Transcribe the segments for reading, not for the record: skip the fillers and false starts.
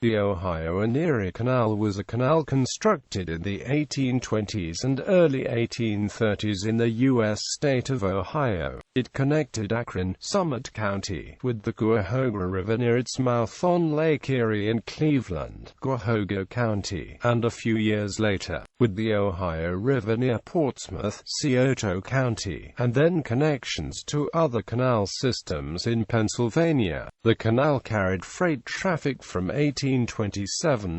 The Ohio and Erie Canal was a canal constructed in the 1820s and early 1830s in the U.S. state of Ohio. It connected Akron, Summit County, with the Cuyahoga River near its mouth on Lake Erie in Cleveland, Cuyahoga County, and a few years later, with the Ohio River near Portsmouth, Scioto County, and then connections to other canal systems in Pennsylvania. The canal carried freight traffic from 1827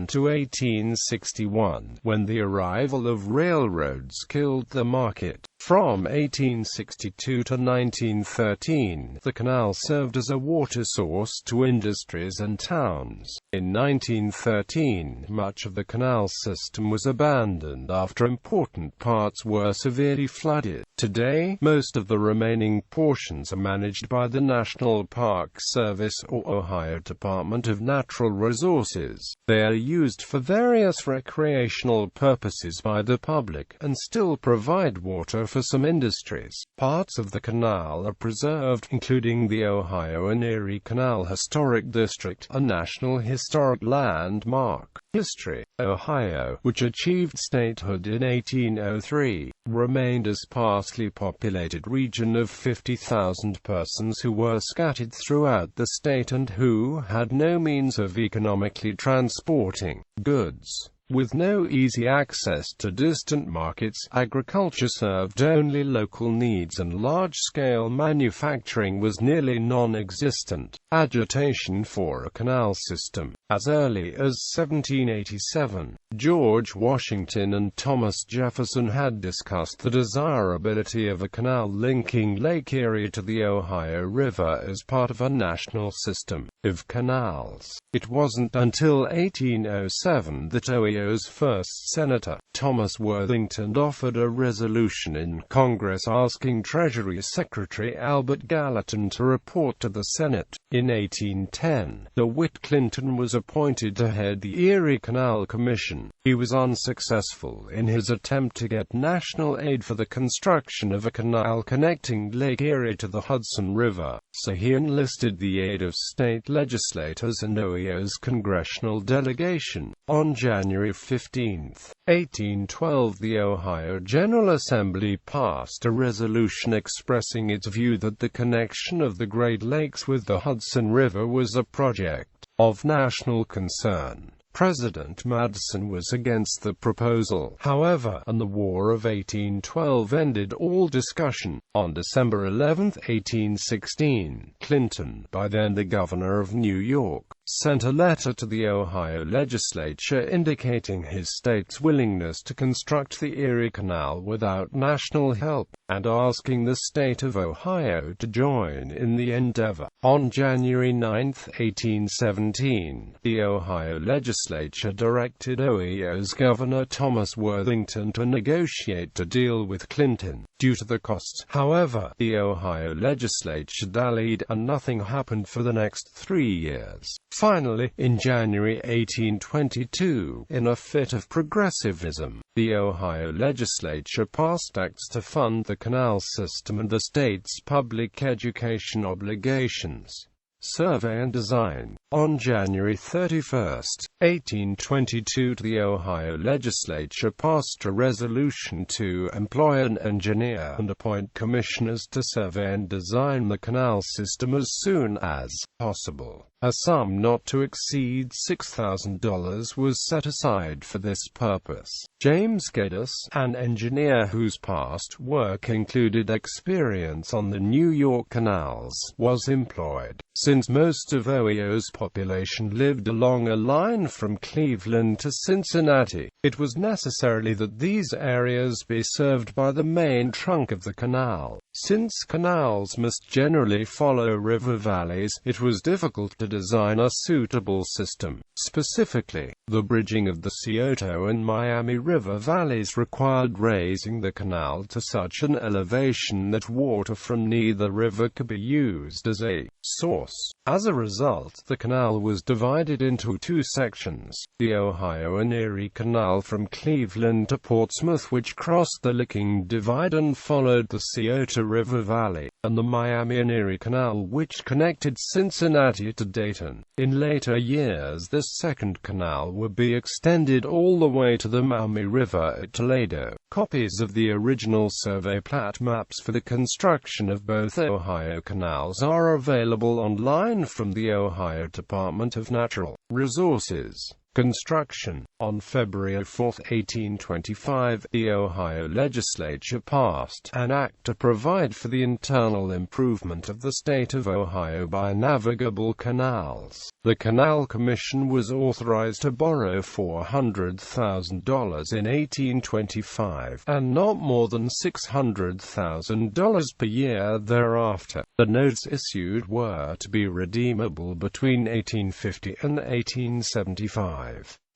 to 1861, when the arrival of railroads killed the market. From 1862 to 1913, the canal served as a water source to industries and towns. In 1913, much of the canal system was abandoned after important parts were severely flooded. Today, most of the remaining portions are managed by the National Park Service or Ohio Department of Natural Resources. They are used for various recreational purposes by the public, and still provide water for some industries. Parts of the canal are preserved, including the Ohio and Erie Canal Historic District, a National Historic Landmark. History: Ohio, which achieved statehood in 1803, remained a sparsely populated region of 50,000 persons who were scattered throughout the state and who had no means of economically transporting goods. With no easy access to distant markets, agriculture served only local needs and large-scale manufacturing was nearly non-existent. Agitation for a canal system. As early as 1787, George Washington and Thomas Jefferson had discussed the desirability of a canal linking Lake Erie to the Ohio River as part of a national system of canals. It wasn't until 1807 that Ohio's first senator, Thomas Worthington, offered a resolution in Congress asking Treasury Secretary Albert Gallatin to report to the Senate. In 1810, DeWitt Clinton was appointed to head the Erie Canal Commission. He was unsuccessful in his attempt to get national aid for the construction of a canal connecting Lake Erie to the Hudson River, so he enlisted the aid of state legislators and Ohio's congressional delegation. On January 15, 1812, the Ohio General Assembly passed a resolution expressing its view that the connection of the Great Lakes with the Hudson River was a project of national concern. President Madison was against the proposal, however, and the War of 1812 ended all discussion. On December 11, 1816, Clinton, by then the governor of New York, sent a letter to the Ohio legislature indicating his state's willingness to construct the Erie Canal without national help, and asking the state of Ohio to join in the endeavor. On January 9, 1817, the Ohio legislature directed Ohio's Governor Thomas Worthington to negotiate a deal with Clinton. Due to the costs, however, the Ohio legislature dallied, and nothing happened for the next 3 years. Finally, in January 1822, in a fit of progressivism, the Ohio legislature passed acts to fund the canal system and the state's public education obligations. Survey and Design. On January 31, 1822, the Ohio legislature passed a resolution to employ an engineer and appoint commissioners to survey and design the canal system as soon as possible. A sum not to exceed $6,000 was set aside for this purpose. James Gaddis, an engineer whose past work included experience on the New York canals, was employed. Since most of Ohio's population lived along a line from Cleveland to Cincinnati, it was necessary that these areas be served by the main trunk of the canal. Since canals must generally follow river valleys, it was difficult to design a suitable system. Specifically, the bridging of the Scioto and Miami River valleys required raising the canal to such an elevation that water from neither river could be used as a source. As a result, the canal was divided into two sections: the Ohio and Erie Canal from Cleveland to Portsmouth, which crossed the Licking Divide and followed the Scioto Scioto River Valley, and the Miami and Erie Canal, which connected Cincinnati to Dayton. In later years, this second canal would be extended all the way to the Maumee River at Toledo. Copies of the original survey plat maps for the construction of both Ohio canals are available online from the Ohio Department of Natural Resources. Construction. On February 4, 1825, the Ohio legislature passed an act to provide for the internal improvement of the state of Ohio by navigable canals. The Canal Commission was authorized to borrow $400,000 in 1825, and not more than $600,000 per year thereafter. The notes issued were to be redeemable between 1850 and 1875.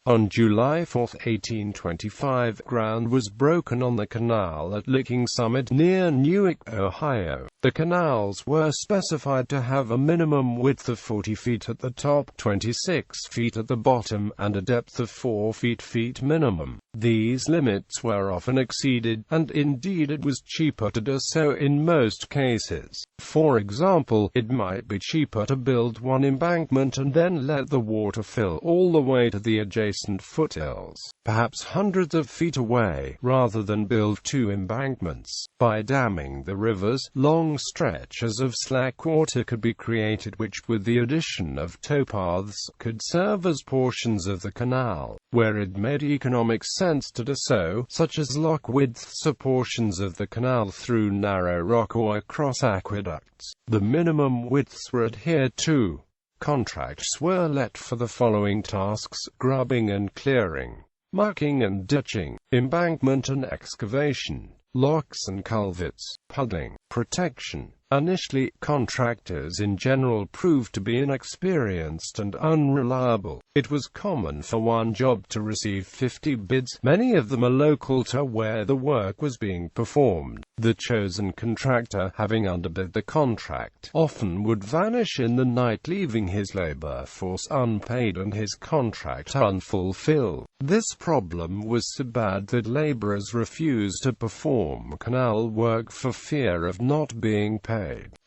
On July 4, 1825, ground was broken on the canal at Licking Summit near Newark, Ohio. The canals were specified to have a minimum width of 40 feet at the top, 26 feet at the bottom, and a depth of 4 feet minimum. These limits were often exceeded, and indeed it was cheaper to do so in most cases. For example, it might be cheaper to build one embankment and then let the water fill all the way to the adjacent foothills, perhaps hundreds of feet away, rather than build two embankments. By damming the rivers, long stretches of slack water could be created which, with the addition of towpaths, could serve as portions of the canal, where it made economic sense to do so, such as lock widths or portions of the canal through narrow rock or across aqueducts. The minimum widths were adhered to. Contracts were let for the following tasks: grubbing and clearing, mucking and ditching, embankment and excavation, locks and culverts, puddling, protection. Initially, contractors in general proved to be inexperienced and unreliable. It was common for one job to receive 50 bids, many of them are local to where the work was being performed. The chosen contractor, having underbid the contract, often would vanish in the night, leaving his labor force unpaid and his contract unfulfilled. This problem was so bad that laborers refused to perform canal work for fear of not being paid.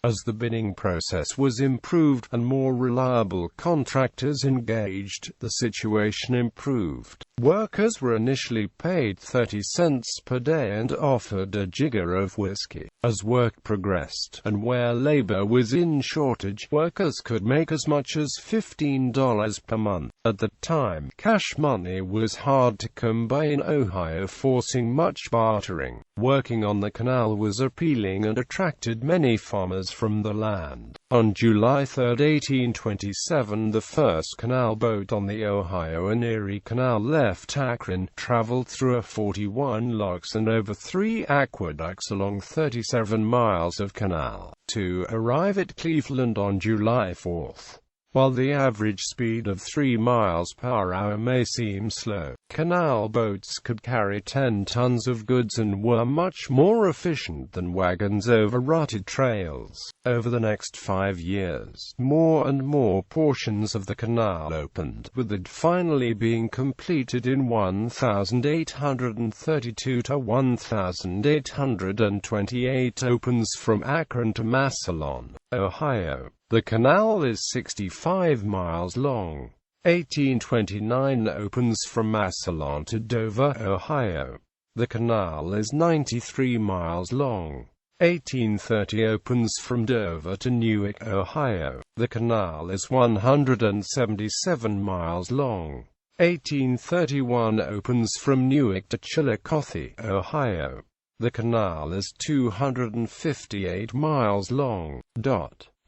As the bidding process was improved and more reliable contractors engaged, the situation improved. Workers were initially paid 30 cents per day and offered a jigger of whiskey. As work progressed, and where labor was in shortage, workers could make as much as $15 per month. At the time, cash money was hard to come by in Ohio, forcing much bartering. Working on the canal was appealing and attracted many farmers from the land. On July 3, 1827, the first canal boat on the Ohio and Erie Canal left Akron, traveled through 41 locks and over 3 aqueducts along 37 miles of canal, to arrive at Cleveland on July 4. While the average speed of 3 miles per hour may seem slow, canal boats could carry 10 tons of goods and were much more efficient than wagons over rutted trails. Over the next 5 years, more and more portions of the canal opened, with it finally being completed in 1832 to 1828 opens from Akron to Massillon, Ohio. The canal is 65 miles long. 1829 opens from Massillon to Dover, Ohio. The canal is 93 miles long. 1830 opens from Dover to Newark, Ohio. The canal is 177 miles long. 1831 opens from Newark to Chillicothe, Ohio. The canal is 258 miles long.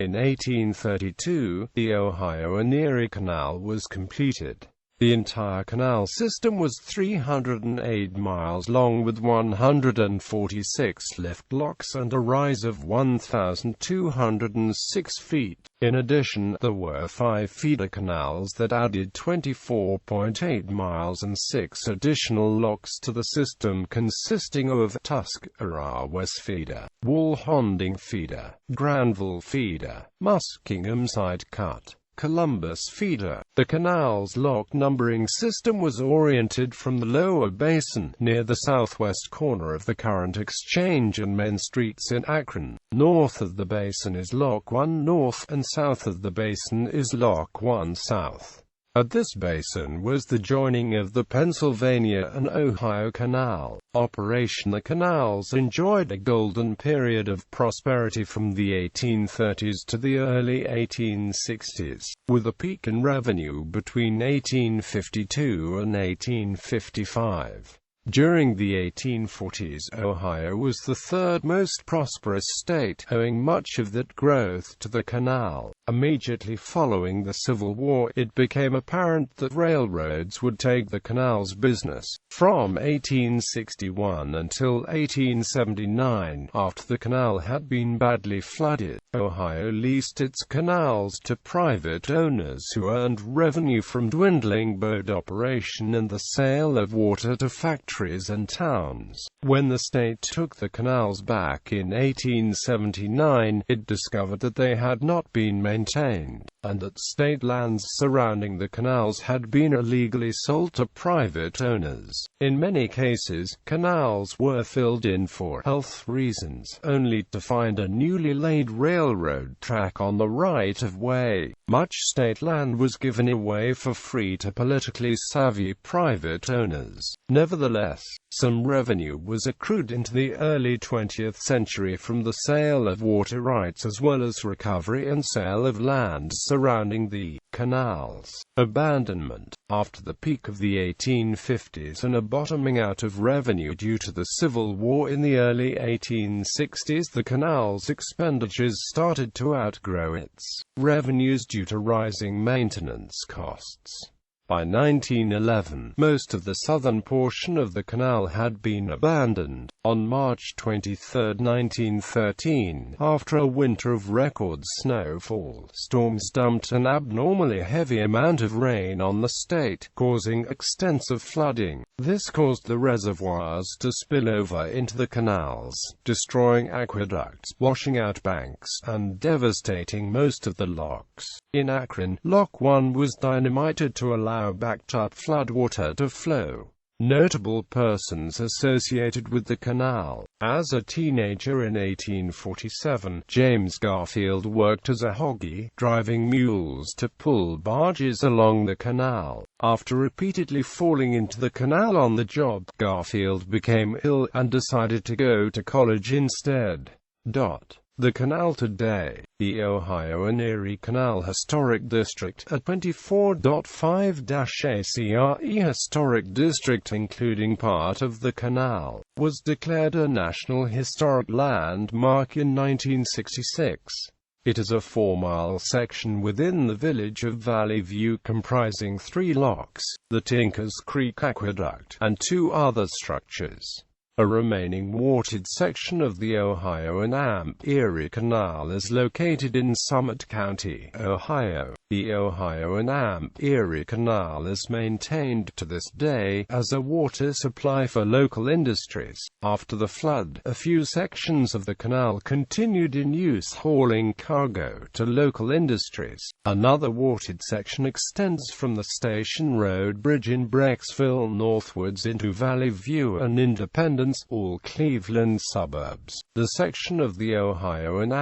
In 1832, the Ohio and Erie Canal was completed. The entire canal system was 308 miles long with 146 lift locks and a rise of 1,206 feet. In addition, there were 5 feeder canals that added 24.8 miles and 6 additional locks to the system, consisting of Tuscarora West Feeder, Walhonding Feeder, Granville Feeder, Muskingum Side Cut, Columbus feeder. The canal's lock numbering system was oriented from the lower basin, near the southwest corner of the current Exchange and Main Streets in Akron. North of the basin is Lock 1 North, and south of the basin is Lock 1 South. At this basin was the joining of the Pennsylvania and Ohio Canal operation. The canals enjoyed a golden period of prosperity from the 1830s to the early 1860s, with a peak in revenue between 1852 and 1855. During the 1840s, Ohio was the third most prosperous state, owing much of that growth to the canal. Immediately following the Civil War, it became apparent that railroads would take the canal's business. From 1861 until 1879, after the canal had been badly flooded, Ohio leased its canals to private owners who earned revenue from dwindling boat operation and the sale of water to factories and towns. When the state took the canals back in 1879, it discovered that they had not been maintained, and that state lands surrounding the canals had been illegally sold to private owners. In many cases, canals were filled in for health reasons, only to find a newly laid railroad track on the right-of-way. Much state land was given away for free to politically savvy private owners. Nevertheless, some revenue was accrued into the early 20th century from the sale of water rights as well as recovery and sale of land surrounding the canals. Abandonment. After the peak of the 1850s and a bottoming out of revenue due to the Civil War in the early 1860s, the canal's expenditures started to outgrow its revenues due to rising maintenance costs. By 1911, most of the southern portion of the canal had been abandoned. On March 23, 1913, after a winter of record snowfall, storms dumped an abnormally heavy amount of rain on the state, causing extensive flooding. This caused the reservoirs to spill over into the canals, destroying aqueducts, washing out banks, and devastating most of the locks. In Akron, Lock 1 was dynamited to allow backed-up floodwater to flow. Notable persons associated with the canal. As a teenager in 1847, James Garfield worked as a hoggy, driving mules to pull barges along the canal. After repeatedly falling into the canal on the job, Garfield became ill and decided to go to college instead. The canal today. The Ohio and Erie Canal Historic District, a 24.5-acre historic district including part of the canal, was declared a National Historic Landmark in 1966. It is a 4-mile section within the village of Valley View comprising 3 locks, the Tinkers Creek Aqueduct, and 2 other structures. A remaining watered section of the Ohio and Erie Canal is located in Summit County, Ohio. The Ohio and Erie Canal is maintained to this day as a water supply for local industries. After the flood, a few sections of the canal continued in use hauling cargo to local industries. Another watered section extends from the Station Road Bridge in Brecksville northwards into Valley View and Independence, all Cleveland suburbs. The section of the Ohio and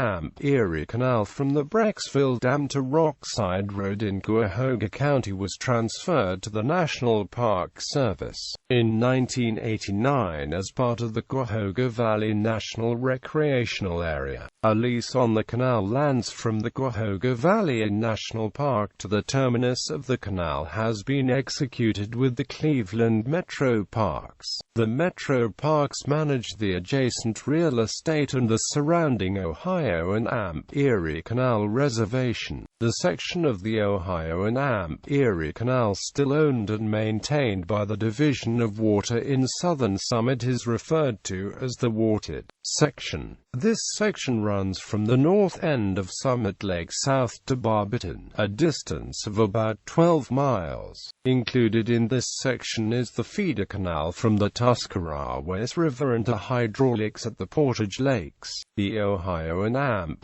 Erie Canal from the Brecksville Dam to Rockside Road in Cuyahoga County was transferred to the National Park Service. In 1989, as part of the Cuyahoga Valley National Recreational Area, a lease on the canal lands from the Cuyahoga Valley National Park to the terminus of the canal has been executed with the Cleveland Metro Parks. The Metro Parks manage the adjacent real estate and the surrounding Ohio and Erie Canal Reservation. The section of the Ohio and Erie Canal still owned and maintained by the Division of Water in Southern Summit is referred to as the watered section. This section runs from the north end of Summit Lake south to Barberton, a distance of about 12 miles. Included in this section is the feeder canal from the Tuscarawas River into hydraulics at the Portage Lakes. The Ohio and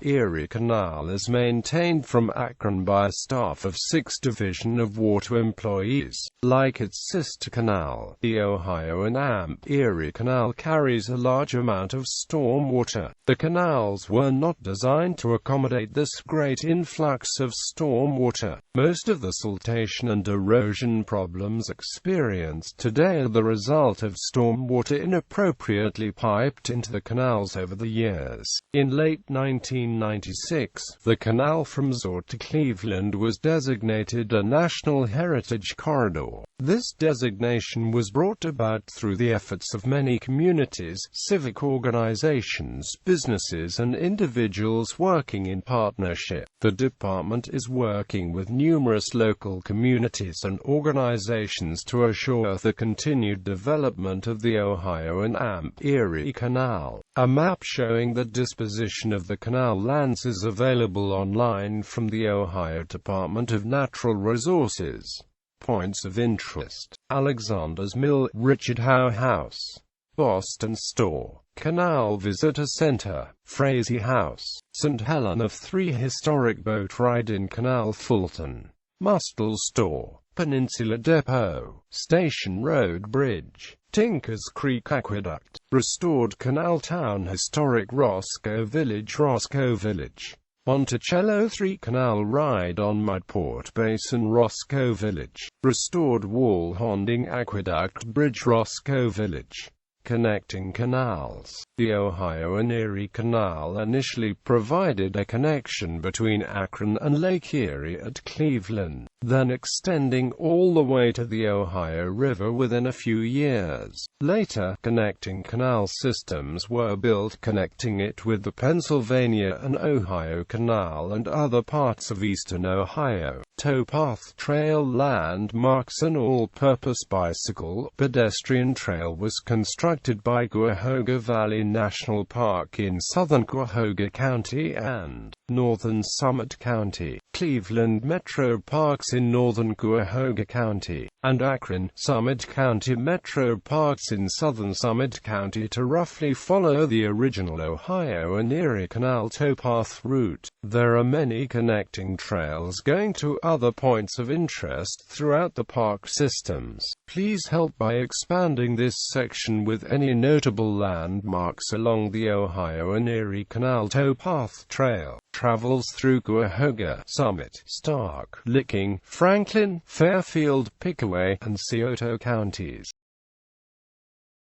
Erie Canal is maintained from Akron by staff of 6 Division of Water employees. Like its sister canal, the Ohio and Erie Canal carries a large amount of storm water. The canals were not designed to accommodate this great influx of storm water. Most of the siltation and erosion problems experienced today are the result of storm water inappropriately piped into the canals over the years. In late 1996, the canal from Scioto to Cleveland was designated a National Heritage Corridor. This designation was brought about through the efforts of many communities, civic organizations, businesses and individuals working in partnership. The department is working with numerous local communities and organizations to assure the continued development of the Ohio and Erie Canal. A map showing the disposition of the canal lands is available online from the Ohio Department of Natural Resources. Points of interest: Alexander's Mill, Richard Howe House, Boston Store, Canal Visitor Center, Frazee House, St. Helena of 3 Historic Boat Ride in Canal Fulton, Mustle Store, Peninsula Depot, Station Road Bridge, Tinkers Creek Aqueduct, Restored Canal Town Historic Roscoe Village, Monticello 3 Canal Ride on Mudport Basin, Roscoe Village, Restored Wall Honding Aqueduct Bridge, Roscoe Village. Connecting canals. The Ohio and Erie Canal initially provided a connection between Akron and Lake Erie at Cleveland, then extending all the way to the Ohio River within a few years. Later, connecting canal systems were built connecting it with the Pennsylvania and Ohio Canal and other parts of eastern Ohio. Towpath trail landmarks. An all-purpose bicycle, pedestrian trail was constructed by Cuyahoga Valley National Park in southern Cuyahoga County and northern Summit County, Cleveland Metro Parks in northern Cuyahoga County, and Akron, Summit County Metro Parks in southern Summit County to roughly follow the original Ohio and Erie Canal towpath route. There are many connecting trails going to other points of interest throughout the park systems. Please help by expanding this section with any notable landmarks along the Ohio and Erie Canal towpath trail. Travels through Cuyahoga, Summit, Stark, Licking, Franklin, Fairfield, Pickaway, and Scioto counties.